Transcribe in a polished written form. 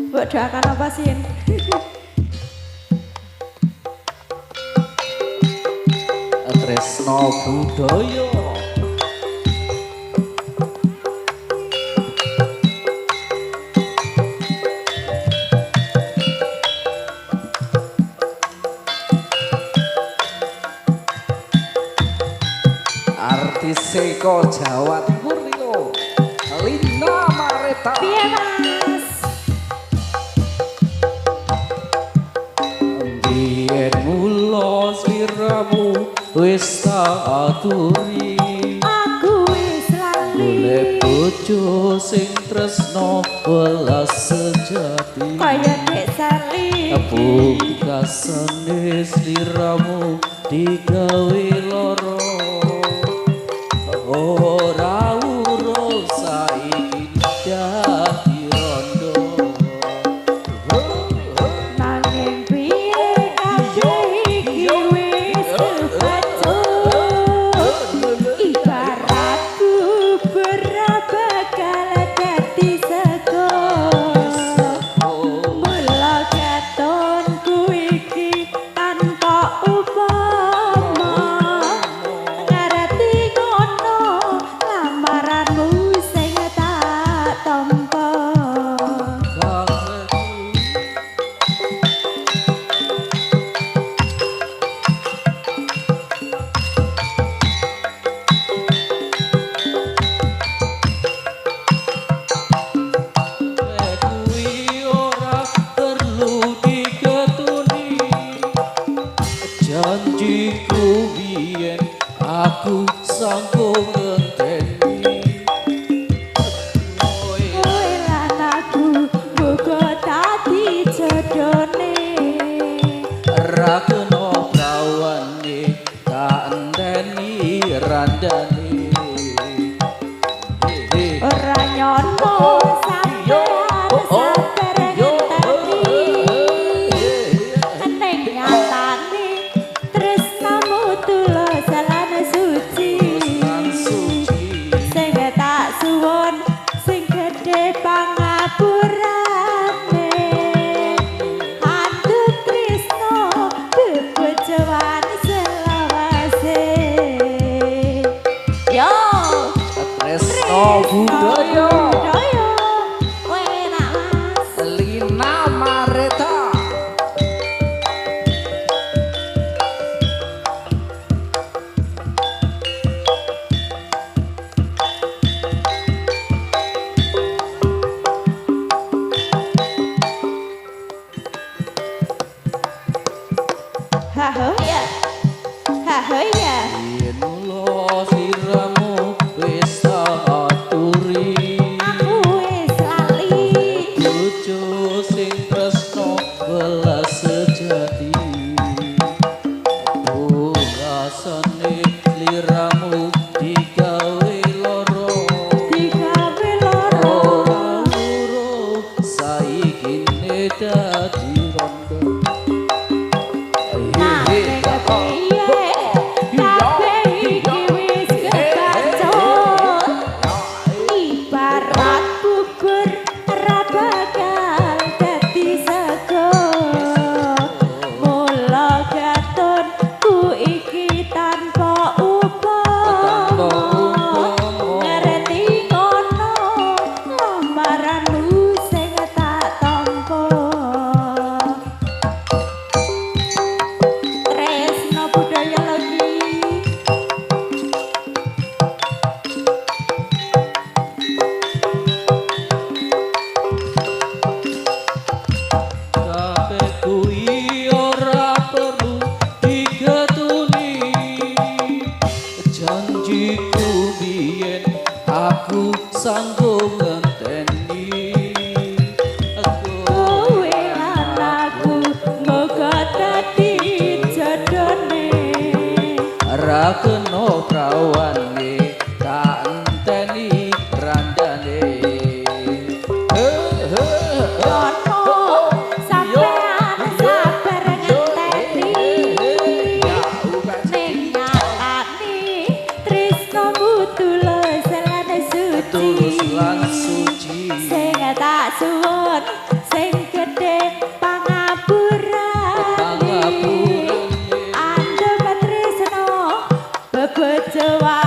Mbok doakan apa sih? Tresno Budaya. Artis Seko Jawa Timur yo Lina Mareta. Piye Mas? Biyen mula sliramu wis tak aturi, Aku wis lali golek bojo sing tresno welas sejati. kaya Dek Sali. Pungkasane sliramu digawe loro, ora urus saiki dadi rondo. Nanging piye kabeh iki wis kebacut. Ibaratku bakal dadi sego. Mula katonku iki tanpa upama. Ngerti ngono lamaranmu sing tak tampa. Kuwi ora perlu diketuni, janjiku biyen aku sanggup ngenteni. Kowe lan aku muga dadi jodone. Ra kena prawane tak enteni randane. Ora nyono sampean sabar ngenteni. Ning nyatane tresnamu tulus lan suci. Sing tak suwun sing gedhe pangapurane. Anduk tresno bebojoan selawase. Yo Tresno Budaya. Budaya. Kowe enak Mas. Lina Mareta. Ha ho ya. Ha ho ya. Yen mula sliramu wis tak aturi, Aku wis lali. bojo sing tresno welas sejati. Rasane sliramu digawe loro, Digawe loro. ora urus saiki dadi rondo. Nanging kepiye kabeh iki wis kebacut. Ibarat bubur ora bakal dadi sego. Mula katonku iki tanpa upama. Ngerti ngono lamaranmu sing tak tampa. Tresno Budaya lagi. Kabeh kuwi ora perlu diketuni, janjiku biyen aku sanggup ngenteni. Kowe lan aku moga dadi jodone. Ra kena prawane tak enteni randane. Yono sampean sabar ngenteni. Ning nyatane tresnamu tulus lan suci. Tulus lan suci. Sing tak suwun sing bojo